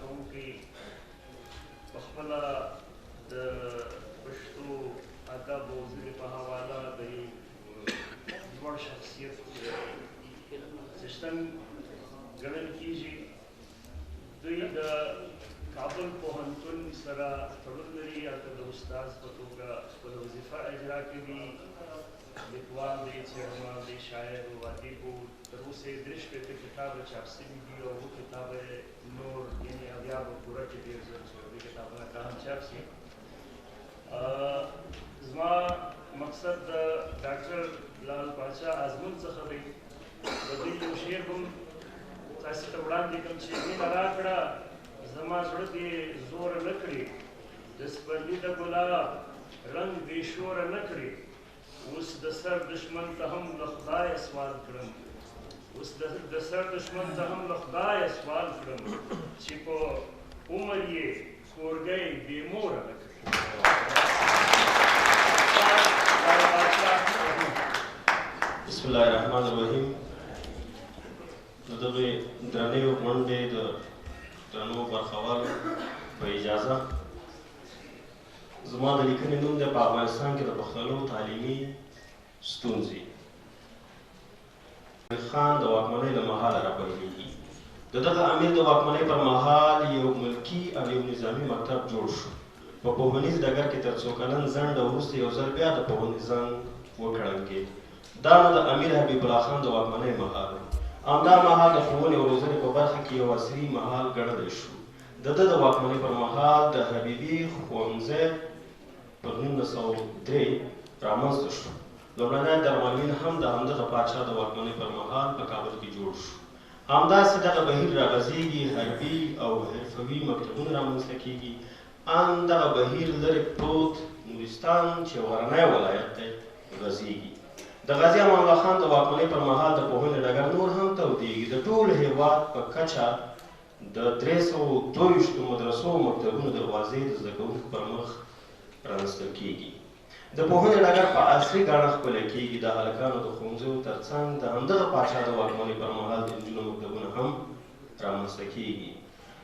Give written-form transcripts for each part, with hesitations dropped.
کوونکی په خپله د پښتو ادب او ژبې په حواله د یو لوړ شخصیت څښتن ګڼل کېږي. دوی د کابل پوهنتون سره تړون لري، هلته د استاد په توګه خپله وظیفه اجرا کوي. لیکوال دی، څېړنوال دی، شاعر و ادیب و. تر اوسه یې 30 کتابه چاپ شوي دي او 2 کتابه نور یعنې اویا به پوره کړي، ډېر ژر چې دوی کتابونه لا هم چاپ شي. زما مقصد د ډاکټر لال پاچا ازمون څخه دی. د دوی یو شعر هم تاسې ته وړاندې کړم چې مینه راکړه زما زړه دې زوره نه کړي، د سپرلي د ګلاب رنګ بې شوره نه کړي. اوس د سر دشمن ته هم له خدایه سوال کړم، اوس د سر دشمن ته هم له خدایه سوال کړم چې په عمر یې کورګی بې موره نه کړي. بسم الله الرحمن الرحیم. د دغې درنې غونډې د درنو برخوالو په اجازه زما د لیکنې نوم دی په افغانستان کې د پښتنو تعلیمي ستونزې. خان د واکمنۍ له مهاله راپیلېږي. د دغه امیر د واکمنۍ پر مهال یو ملکي او یو نظامي مکتب جوړ شو. په پوهنیز ډګر کې تر څو کلن ځنډ وروسته یو ځل بیا د پوهنې زنګ وکړنګېد. دا نو د امیر حبیب الله خان د واکمنۍ مهال و. همدا مهال د ښوونې او روزنې په برخه کې یو عصري مهال ګڼلی شو. د ده د واکمنۍ پر مهال د حبیبي ښوونځی پر 1903 رامنځته شو. لومړنی درملین هم د همدغه پاچا د واکمنۍ پر مهال په کابل کې جوړ شو. همداسې دغه بهیر راغځېږي، حربي او حرفوي مکتبونه رامنځته کېږي. همدغه بهیر لرې پروت نورستان چې غرنی ولایت دی غځېږي. د غازي امان الله خان د واکمنۍ پر مهال د پوهنې ډګر نور هم تودېږي. د ټول هېواد په کچه د 322 مدرسو او مکتبونو دروازې د زده کوونکو پر مخ پرانیستل کېږي. د پوهنې ډګر په عصري ګاڼه ښکلی کېږي. د هلکانو د ښوونځیو تر څنګ د همدغه پاچا د واکمنۍ پر مهال د نجونو مکتبونه هم رامنځته کېږي.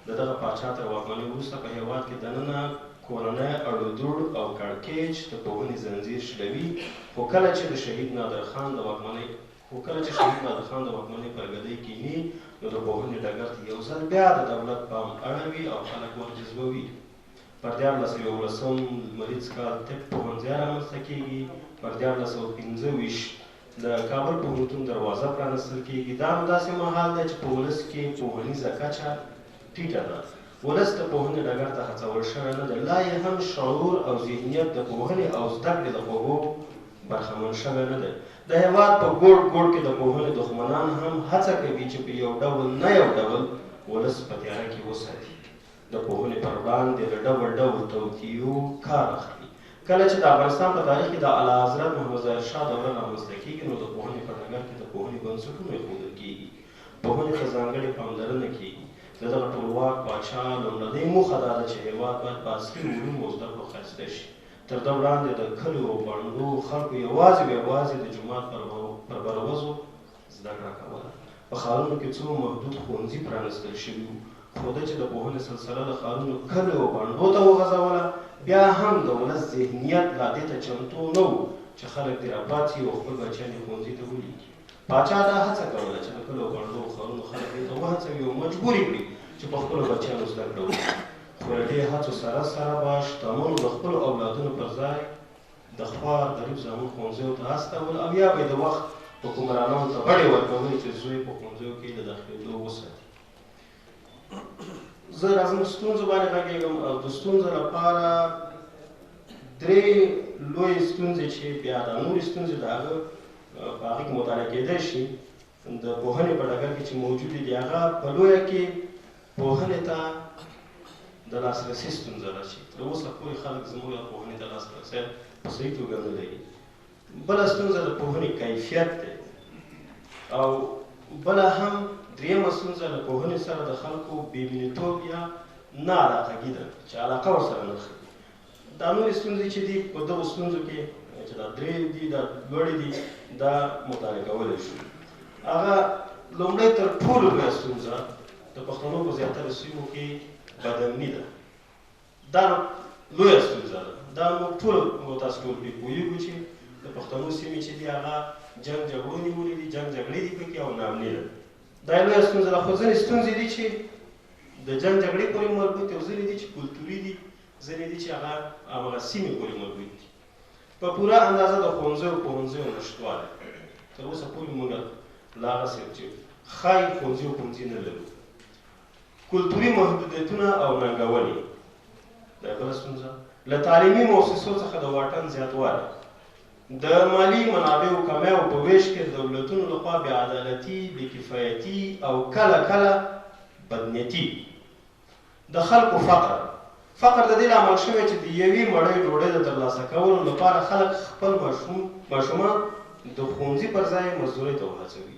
د دغه پاچا تر واکمنۍ وروسته په هېواد کې دننه کورنی اړودوړ او کړکېچ د پوهنې زنځیر شلوي. خو کله چې شهید نادر خان د واکمنۍ پر ګدۍ کیني نو د پوهنې ډګر ته یو ځل بیا د دولت پام اړوي او خلک ورجذبوي. پر 1411 لمریز کال طب پوهنځی رامنځته کېږي. پر 1425 د کابل پوهنتون دروازه پرانیستل کېږي. دا نو داسې مهال دی چې په ولس کې پوهنیزه کچه ټیټه ده. ولس د پوهنې ډګر ته هڅول شوی نه دی. لا یې هم شعور او ذهنیت د پوهنې او زده کړې د خوږو برخمن شوی نه دی. د هېواد په ګوټ ګوټ کې د پوهنې دښمنان هم هڅه کوي چې په یو ډول نه یو ډول ولس په تیاره کې وساتي. د پوهنې پر وړاندې له ډول ډول توطیو کار اخلي. کله چې د افغانستان په تاریخ کې د اعلی حضرت محمد ظاهر شاه دوره رامنځته کېږي نو د پوهنې په ډګر کې د پوهنې بنسټونه ایښودل کېږي. پوهنې ته ځانګړې پاملرنه کېږي. د دغه ټولواک پاچا لومړنۍ موخه دا ده چې هېواد باید په عصري علومو او زده کړو ښایسته شي. تر ده وړاندې د کلیو او بڼډو خلکو یوازې د جومات پر بروزو زده کړه کوله. په ښارونو کې څو محدود ښوونځي پرانیستل شوي وو. خو ده چې د پوهنې سلسله د ښارونو کلیو او بڼډو ته وغځوله، بیا هم د ولس ذهنیت لا دې ته چمتو نه و چې خلک دې راپاڅي او خپل بچیان یې ښوونځي ته ولیږي. پاچا دا هڅه کوله چې د کلیو او بڼډو او ښارونو خلک دې ته وهڅوي او مجبور یې کړي چې په خپلو بچیانو زده کړه وکړي. خو له دې هڅو سره به شتمنو د خپلو اولادونو پر ځای د خوار غریب زامن ښوونځیو ته استول او یا به یې د وخت حکمرانانو ته بډې ورکولې چې زوی په ښوونځیو کې د داخلېدو وساتي. زه راځم ستونزو باندې غږېږم او د ستونزو لپاره 3 لویې ستونزې چې بیا د نورې ستونزې د هغه په هغې کې مطالعه کېدی شي د پوهنې په ډګر کې چې موجودې دي. هغه په لویه کې پوهنې ته د لاسرسي ستونزه ده چې تر اوسه پورې خلک زموږ پوهنې ته لاسرسی په صحیح توګه نه لري. بله ستونزه د پوهنې کیفیت دی او بله هم درېیمه ستونزه د پوهنې سره د خلکو بېمینېتوب یا ناعلاقګي ده چې علاقه ورسره نه ښیي. دا نورې ستونزې چې دي په دغو ستونزو کې چې دا 3 دي دا لوړې دي دا مطالعه کولی شو. هغه لومړی تر ټولو لویه ستونزه د پښتنو په زیاتره سیمو کې بدامني ده دا لویه ستونزه ده دا موږ تاسو ټول پرې پوهېږو چې د پښتنو سیمې چې دي هغه جنګ جګړو نیولي دي جنګ جګړې دي پکې او ناامني ده دا یې لویه ستونزه ده خو ځینې ستونزې دي چې د جنګ جګړې پورې مربوط او ځینې دي چې کلتوري دي ځینې دي چې هغه همغه سیمې پورې مربوط دي په پوره اندازه د ښوونځیو پوهنځیو نشتوالی تر اوسه پورې موږ لا هغسې چې ښایي ښوونځي او پوهنځي نه لرو کلتوري محدودیتونه او ننګونې دا بله ستونزه له تعلیمي مؤسسو څخه د واټن زیاتوالی د مالی منابعو کمی او په ویش کې د دولتونو لخوا بېعدالتي بېکفایتي او کله کله بدنیتي د خلکو فقر د دې لامل شوی چې د یوې مړۍ ډوډۍ د ترلاسه کولو لپاره خلک خپل ماشومان د ښوونځي پر ځای مزدورۍ ته وهڅوي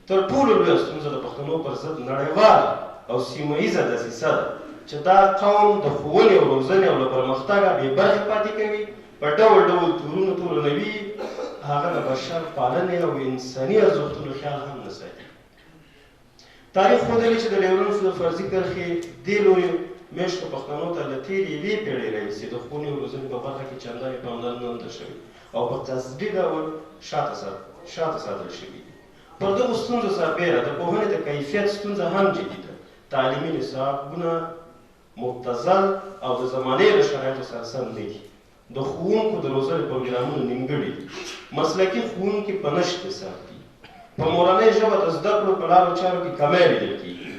تر ټولو لویه ستونزه د پښتنو پر ضد نړیواله او سیمه ییزه دسیسه ده چې دا قوم د ښوونې او روزنې او له پرمختګه بې برخې پاتې کوي په ډول ډول تورونو تورنوي هغه د بشر پالنې او انساني ارزښتونو خیال هم نه ساتي تاریخ ښودلي چې د ډیورنډ د فرضي کرښې دې لویو میشتو پښتنو ته له تېرې یوې پېړۍ راهیسې د ښوونې او روزنې په برخه کې چندانې پاملرنه نه ده شوې او په قصدي ډول شاته ساتل شوي دي پر دغو ستونزو سربیره د پوهنې د کیفیت ستونزه هم جدي ده تعلیمي نصابونه مبتذل او د زمانې له شرایطو سره سم نه دي د ښوونکو د روزنې پروګرامونه نیمګړي دي مسلکي ښوونکي په نشت حساب دي په مورنۍ ژبه د زده کړو په لارو چارو کې کمی لیدل کېږي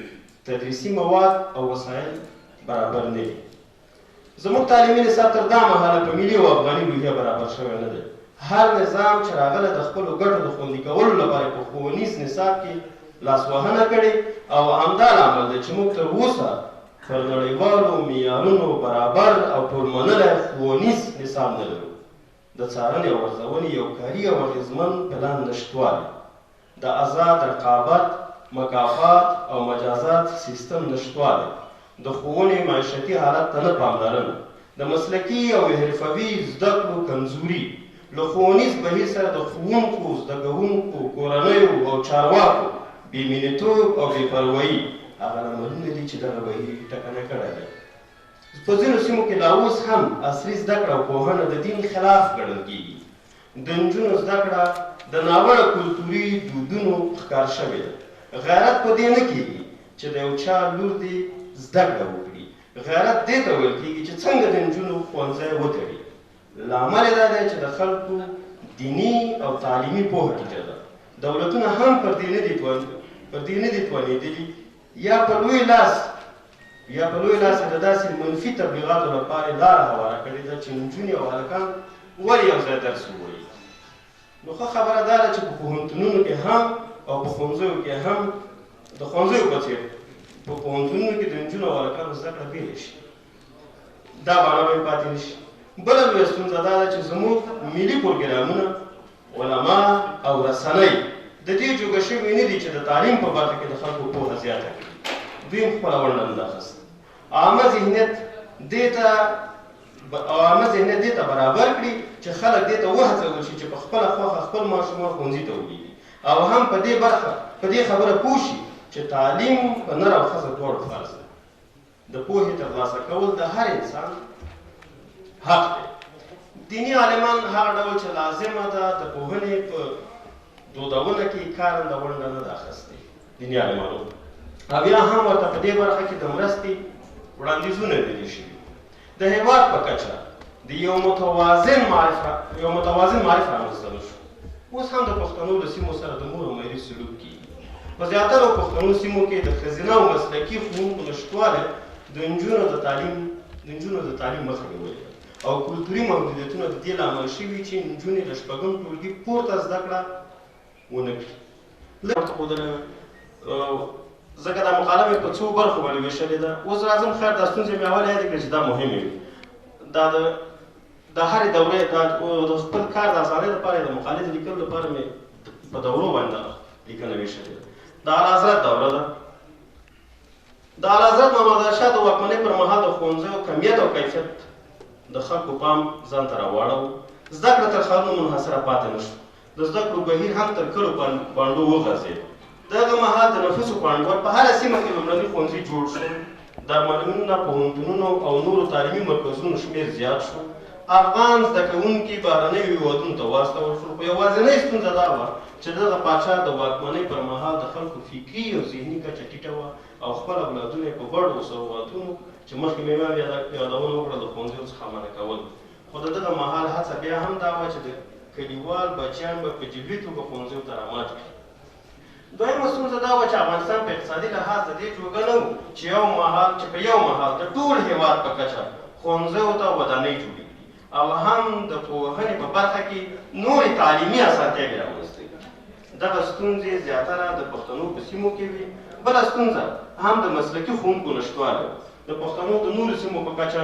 تدریسي مواد او وسایل برابر نه دي زموږ تعلیمي نصاب تر دا مهاله په ملي او افغاني روحیه برابر شوی نه دی هر نظام چې راغلی د خپلو ګټو د خوندي کولو لپاره په ښوونیز نصاب کې لاسوهنه کړې او همدا لامل دی چې موږ تر اوسه پر نړیوالو معیارونو برابر او ټولمنلی ښوونیز نصاب نه لرو د څارنې او ارزونې یو کاري او اغېزمن پلان نشتوالی د آزاد رقابت مکافات او مجازات سیستم نشتوالی د ښوونې معیشتي حالت ته نه پاملرنه د مسلکي او حرفوي زده کړو کمزوري له ښوونیز بهیر سره د ښوونکو زده کوونکو کورنیو او چارواکو بېمینېتوب او بېپروایي هغه لاملونه دي چې دغه بهیر ټکنی کړی دی په ځینو سیمو کې لا اوس هم عصري زده کړه او پوهنه د دین خلاف ګڼل کېږي د نجونو زده کړه د ناوړه کلتوري دودونو ښکار شوې ده غیرت په دې نه کېږي چې د یو چا لور دې زده کړه وکړي غیرت دې ته ویل کېږي چې څنګه د نجونو ښوونځی وتړي لامل یې دا دی چې د خلکو دیني او تعلیمي پوهه ټیټه ده دولتونه هم پر دې نه دي توانېدلي یا په لوی لاس د داسې منفي تبلیغاتو لپاره لاره هواره کړې ده چې نجونې او هلکان ولې یو ځای درس ووایي نو ښه خبره دا ده چې په پوهنتونونو کې هم او په ښوونځیو کې هم د ښوونځیو په څېر په پوهنتونونو کې د نجونو او هلکانو زده کړه بېله شي دا بڼه به یې پاتې نه شي بله لویه ستونزه دا ده چې زموږ ملي پروګرامونه علما او رسنۍ د دې جوګه شوي نه دي چې د تعلیم په برخه کې د خلکو پوهه زیاته کړي دوی هم خپله ونډه نه ده اخیستې عامه ذهنیت دې ته برابر کړي چې خلک دې ته وهڅول شي چې په خپله خوښه خپل ماشومان ښوونځي ته ولیږي او هم په دې خبره پوه شي چې تعلیم په نر او ښځه دواړو فرض دی د پوهې ترلاسه کول د هر انسان حق دی دیني عالمان هغه ډول چې لازمه ده د پوهنې په دودونه کې کارنده ونډه نه ده اخیستې دیني عالمانو او بیا هم ورته په دې برخه کې د مرستې وړاندیزونه نه دي شوي د هېواد په کچه د یو متوازن معرف رامنځته نه شو اوس هم د پښتنو له سیمو سره د مور او میرې سلوک کېږي په زیاترو پښتنو سیمو کې د ښځینه او مسلکي ښوونکو نشتوالی د نجونو د تعلیم مخه نیولې ده او کلتوري محدودیتونه د دې لامل شوي چې نجونې له شپږم ټولګي پورته زده کړه ونه کړي ځکه دا مقاله مې په څو برخو باندې ویشلې ده اوس راځم خیر دا ستونزې مې اول یاد کړې چې دا مهمې وي دا د هرې دورې د خپل کار د اسانۍ لپاره د مقالې د لیکلو لپاره مې په دورو باندې لیکنه ویشلې ده د اعلیحضرت دوره ده د اعلیحضرت محمد ارشاد د واکمنۍ پر مهال د ښوونځیو کمیت او کیفیت د خلکو پام ځان ته راواړوه زده کړه تر ښارونو منحصره پاتې نه شوه د زده کړو بهیر هم تر کلو بانډو وغځېد دغه مهال د نفوسو په انډول په هره سیمه کې لومړني ښوونځي جوړ شول درملنونه، پوهنتونونو او نورو تعلیمي مرکزونو شمېر زیات شو. افغان زده کوونکي بهرنیو هېوادونو ته واستول شول. خو یوازینۍ ستونزه دا وه چې دغه پاچا د واکمنۍ پر مهال د خلکو فکري او ذهني کچه ټیټه وه او خپل اولادونه یې په بډو سوغاتونو چې مخکې مې یادونه وکړه د ښوونځیو څخه منع کول. خو د دغه مهال هڅه بیا هم دا وه چې د کلیوال بچیان به په جبري توګه ښوونځیو ته رامات کړي. دویمه ستونزه دا وه چې افغانستان په اقتصادي لحاظ د دې جوګه نه و چې په یو مهال د ټول هېواد په کچه ښوونځیو ته ودانۍ جوړې کړي او هم د پوهنې په برخه کې نورې تعلیمي اسانتیاوې رامنځته کړي. دغه ستونزې زیاتره د پښتنو په سیمو کې وي. بله ستونزه هم د مسلکي ښوونکو نشتوالی و. د پښتنو د نورو سیمو په کچه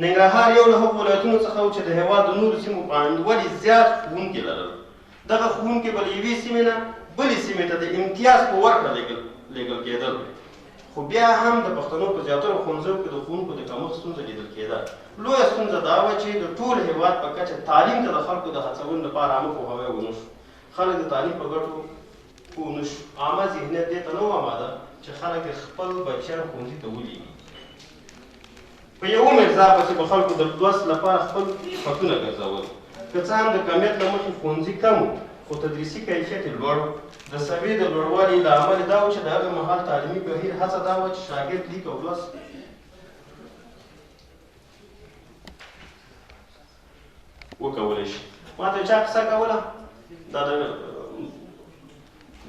ننګرهار یو له هغو ولایتونو څخه و چې د هېواد د نورو سیمو په انډولې زیات ښوونکي لرل. دغه ښوونکي به له یوې سیمې نه بلې سیمې ته د امتیاز په ورکړه لېږل کېدل. خو بیا هم د پښتنو په زیاترو ښوونځیو کې د ښوونکو د کمښت ستونزه لیدل کېده. لویه ستونزه دا وه چې د ټول هېواد په کچه تعلیم ته د خلکو د هڅونې لپاره عامه پوهاوی ونه شو. خلک د تعلیم په ګټو پوه نه شو. عامه ذهنیت دې ته نه و آماده چې خلک خپل بچیان ښوونځي ته ولېږي. په یوه مقدار پسې به خلکو د لوست لپاره خپل خطونه ګرځول. که څه هم د کمیت له مخې ښوونځي کم و خو تدریسي کیفیت یې لوړ و. د سویې د لوړوالي له امله دا و چې د هغه مهال تعلیمي بهیر هڅه دا وه چې شاګرد لیک او لوست وکولی شي. ما ته چا کیسه کوله دا د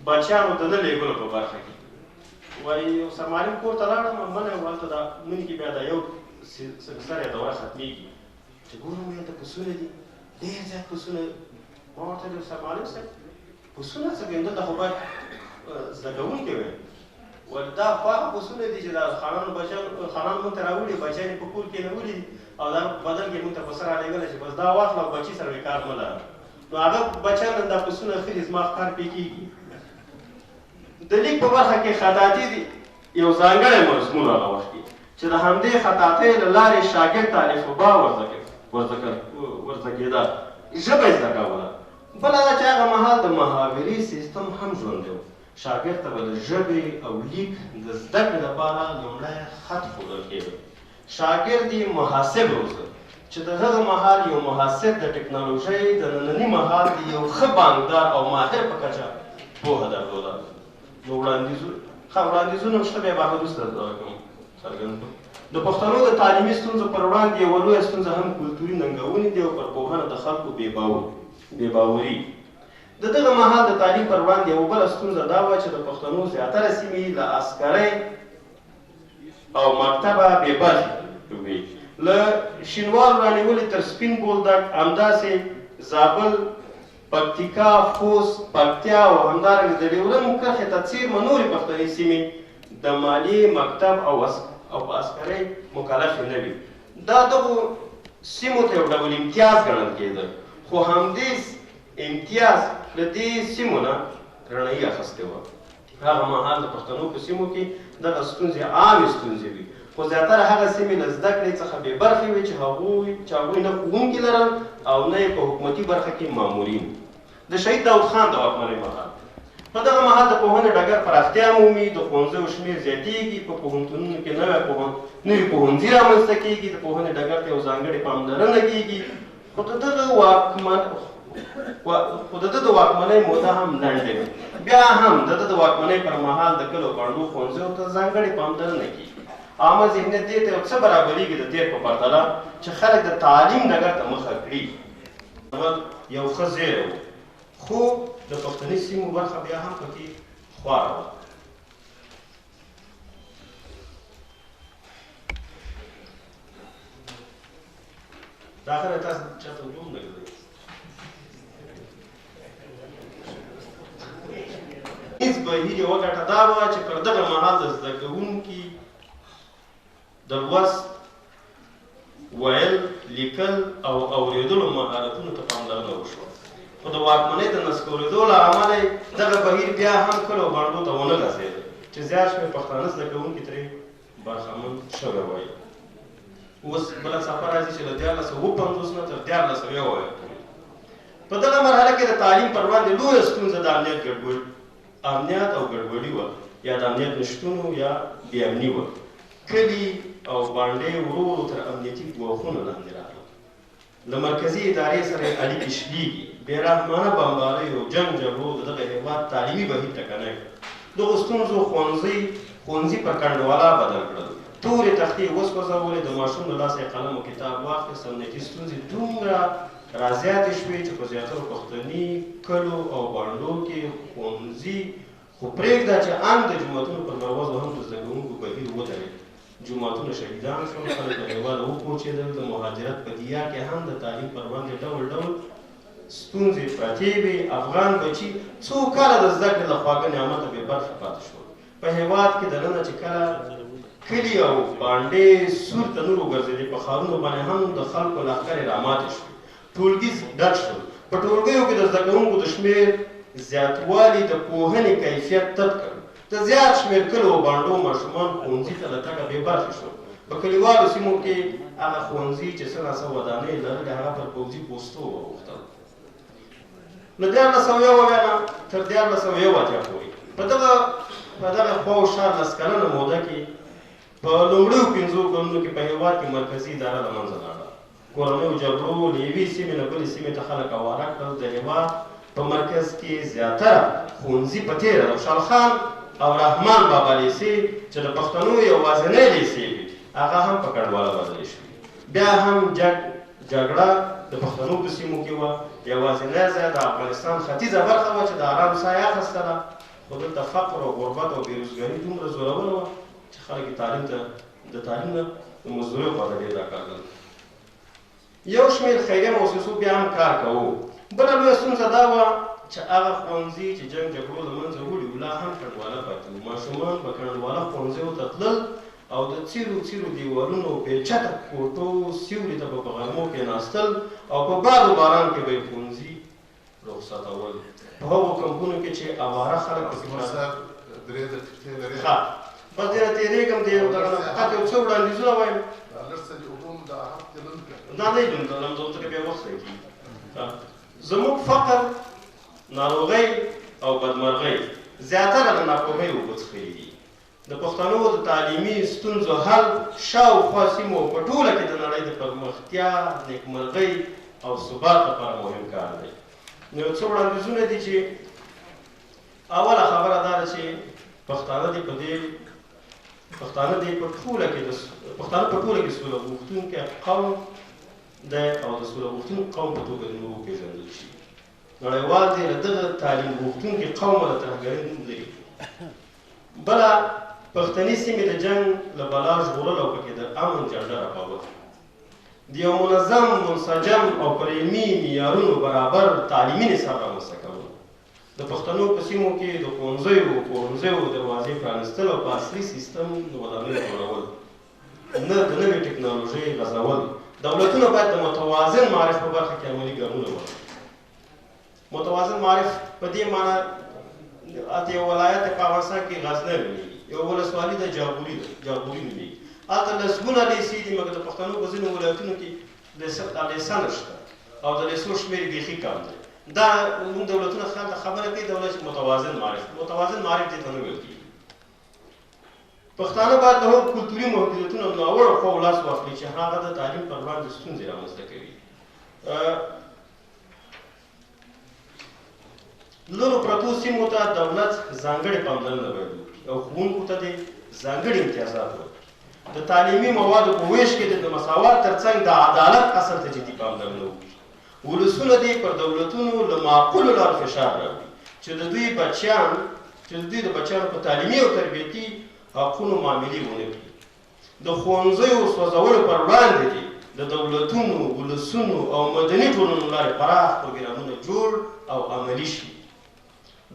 بچیانو د نه لیږلو په برخه کې. وایي یو سرمعلم کور ته لاړم منی و هلته دا مني کې بیا دا یو سمستر یا دوره ختمېږي چې ګورم هلته پسونه دي ډېر زیات پسونه. ما ورته ویل سرمعلم صاحب پسونه څه دي دلته خو باید زده کوونکي وي. ویل دا خو هغه پسونه دي چې دا خانانو مونږ ته راوړي بچیان یې په کور کې نه ولي او دا بدل کې مونږ ته پسه رالیږلی چې بس دا واخله او بچي سره مې کار مه لره. نو هغه بچیان نن دا پسونه اخلي زما ښکار پرې کېږي. د لیک په برخه کې خطاطي دي یو ځانګړی مضمون هغه وخت کې چې د همدې خطاطۍ له لارې شاګرد ته الفبا ورزده کېده، ژبه یې زده کوله. بله دا چې هغه مهال د محاورې سیستم هم ژوندی و. شاګرد ته به د ژبې او لیک د زده کړې لپاره لومړی خط ښودل کېده. شاګرد یې محاسب روزه چې د هغه مهال یو محاسب د ټکنالوژۍ د ننني مهال د یو ښه بانکدار او ماهر په کچه پوهه درلوده. نو وړاندیزونه شته بیا به هغه وروسته څرګند کړو. د پښتنو د تعلیمي ستونزو پر وړاندې یوه لویه ستونزه هم کلتوري ننګونې دي او پر پوهنه د خلکو بې باوري. د دغه مهال د تعلیم پر وړاندې یوه بله ستونزه دا وه چې د پښتنو زیاتره سیمې له عسکرۍ او مکتبه بې برخې وې. له شینوال رانیولې تر سپین بولدک همداسې زابل، پکتیکا، خوست، پکتیا او همدارنګه د ډیورنډ کرښې ته څیرمه نورې پښتني سیمې د مالیې، مکتب او په عسکرۍ مکلفې نه وي. دا دغو سیمو ته یو ډول امتیاز ګڼل کېده. خو همدې امتیاز له دې سیمو نه رڼایي اخیستې وه. هغه مهال د پښتنو په سیمو کې دغه ستونزې عامې ستونزې وي. خو زیاتره هغه سیمې له زده کړې څخه بې برخې وې چې هغوی نه ښوونکي لرل او نه یې په حکومتي برخه کې مامورین. د شهید داود خان د واکمنۍ مهال په دغه مهال د پوهنې ډګر پراختیا مومي. د ښوونځیو شمېر زیاتېږي. په پوهنتونونو کې نوي پوهنځي رامنځته کېږي. د پوهنې ډګر ته یو ځانګړې پاملرنه کېږي. خو د ده د واکمنۍ موده هم لنډه وي. بیا هم د ده د واکمنۍ پر مهال د کلو بڼډو ښوونځیو ته ځانګړې پاملرنه کېږي. عامه ذهنیت دې ته یو څه برابرېږي د تېر په پرتله چې خلک د تعلیم ډګر ته مخه کړي. یو ښه زیری و خو د پښتني سیمو برخه بیا هم پکې خواره وه. دا خبره تاسو چاته وجود نه کوي. هیڅ بهیر یوه ګټه دا وه چې پر دغه مهال د زده کوونکي د لوست، ویل، لیکل او اورېدلو مهارتونو ته پاملرنه وشوه. خو د واکمنۍ د نسکورېدو له امله دغه بهیر بیا هم کلو بڼډو ته ونه رسېده چې زیات شمېر پښتانه زده کوونکي ترې برخمن شوي وای. اوس بله څپه راځي چې له 1450 نه تر 1401 پورې په دغه مرحله کې د تعلیم پر وړاندې لویه ستونزه د امنیت او ګډوډي وه، یا د امنیت نشتون یا بې امني وه. کلي او بانډې ورو ورو تر امنیتي ګواښونو لاندې راغلل. له مرکزي ادارې سره یې اړیکې شلېږي. بېرحمانه بمباریو، جنګ جګړو د دغه هېواد تعلیمي بهیر ټکنی کړ. دغو ستونزو ښوونځي پر کنډواله بدل کړل. تورې تختې وسوځولې، د ماشوم له لاسه یې قلم او کتاب واخیست. امنیتي ستونزې دومره رازیاتې شوې چې په زیاترو پښتني کلو او بانډو کې ښوونځي خو پرېږده چې ان د جوماتونو پر دروازو هم د زده کوونکو بهیر ودرېد. جوماتونه شهیدان شول، خلک له هېواده وکوچېدل. د مهاجرت په دیار کې هم د تعلیم پر وړاندې ډول ډول ستونزې پرتې وې. افغان بچي څو کاله د زده کړې له خواږه نعمته بې برخې پاتې شول. په هېواد کې دننه چې کله کلي او بانډې سور تنور وګرځېدې، په ښارونو باندې هم د خلکو لښکرې راماتې شوې. ټولګي ډک شول. په ټولګیو کې د زده کوونکو د شمېر زیاتوالي د پوهنې کیفیت تت کړ. د زیات شمېر کلو او بانډو ماشومان ښوونځي ته له تګه بې برخې شول. په کلیوالو سیمو کې هغه ښوونځي چې څه ناڅه ودانۍ لرلې هغه پر پوځي پوستو واوښتل. له 1901 نه تر 1901 پورې په دغه خوا او شا 10 کلنه موده کې په لومړیو 5 کلونو کې په هېواد کې مرکزي اداره له منځه لاړه. کورنیو جګړو له یوې سیمې نه بلې سیمې ته خلک اواره کړل. د هېواد په مرکز کې زیاتره ښوونځي په تېره د خوشحال خان او رحمان بابا لیسې چې د پښتنو یوازینۍ لیسې وې، هغه هم په کنډواله بدلې شوې. بیا هم جګړه د پښتنو په سیمو کې وه. یوازینی ځای د افغانستان ختیځه برخه وه چې د ارام ساه یې اخیستله، خو دلته فقر او غربت او بېروزګاري دومره زوروره وه چې خلک یې د تعلیم نه د مزدورۍ خواته ډېر راکاږل. یو شمېر خیریه مؤسسو بیا هم کار کوو. بله لویه ستونزه دا وه چې هغه ښوونځي چې جنګ جګړو له منځه وړي وو لا هم کنډواله پاتې وو. ماشومان په کنډواله ښوونځیو ته تلل او د څیرو دیوالونو بېچته کوټو سیوري ته به په غرمو کېناستل او په باد و باران کې به یې ښوونځي رخصتول. په هغو کمپونو کې چې اواره خلک پکې بس ډېره تېرېږم فقط یو څه وړاندیزونه وایم. نه دی دلته لمزوم ځکه بیا وخت ضایع کېږي. زموږ فقر، ناروغۍ او بدمرغۍ زیاتره له ناپوهۍ اوبه څښلي دي. د پښتنو د تعلیمي ستونزو حل شاوخوا سیمو په ټوله کې د نړۍ د پرمختیا، نیکمرغۍ او ثبات لپاره مهم کار دی. نو یو څه وړاندیزونه دي چې اوله خبره دا ده چې پښتانه په ټوله کې سوله غوښتونکی قوم دی او د سوله غوښتونکي قوم په توګه دې وپېژندل شي. نړیوال دې له دغه تعلیم غوښتونکي قومه د ترهګرۍ نوم لري. بله پښتني سیمې د جنګ له بلا ژغورل او پکې د امن جنډه رپول. د یو منظم، منسجم او پر علمي معیارونو برابر تعلیمي نصاب رامنځته کول. د پښتنو په سیمو کې د ښوونځیو دروازې پرانیستل او په عصري سیستم د ودانیو جوړول. نه د نوې ټکنالوژۍ غځول. دولتونه باید د متوازن معرف په برخه کې عملي ګامونه واخلي. متوازن معرف په دې معنی هلته یو ولایت په افغانستان کې غزنی نومېږي، یو ولسوالي د جاغوري نومېږي. هلته لسګونه لیسې دي، مګر د پښتنو په ځینو ولایتونو کې لیسه نشته او د لیسو شمېر یې بیخي کم دی. دا کوم دولتونه خبره کوي دولت چې متوازن معرف دې ته نه ویل کېږي. پښتانه باید د هغو کلتوري محدودیتونو ناوړه خواو لاس واخلي چې هغه د تعلیم پر وړاندې ستونزې رامنځته کوي. لرو پرتو سیمو ته دولت ځانګړې پاملرنه باید وکړي او ښوونکو ته دې ځانګړي امتیازات ورکړي. د تعلیمي موادو په ویش کې د مساوات ترڅنګ د عدالت اصل ته جدي پاملرنه وکړي. ولسونه دې پر دولتونو له معقولو لارو فشار راوړي چې د دوی د بچیانو په تعلیمي او تربیتي حقونو معاملې ونه کړي. د ښوونځیو سوځولو پر وړاندې دې د دولتونو، ولسونو او مدني ټولنو لارې پراخ پروګرامونه جوړ او عملي شي.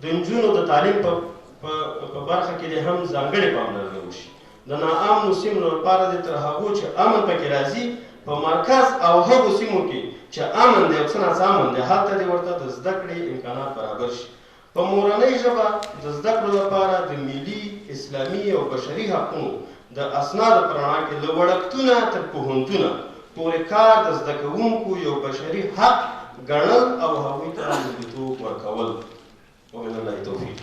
د نجونو د تعلیم په برخه کې دې هم ځانګړې پاملرنه وشي. د ناامنو سیمو لپاره دې تر هغو چې امن پکې راځي په مرکز او هغو سیمو کې چې امن دی او څه ناڅه امن دی هلته دې ورته د زده کړې امکانات برابر شي. په مورنۍ ژبه د زده کړو لپاره د ملي، اسلامي او بشري حقونو د اسنادو په رڼا کې له وړکتونه تر پوهنتونه پورې کار د زده کوونکو یو بشري حق ګڼل او هغوی ته لومړیتوب ورکول. وبالله التوفیق.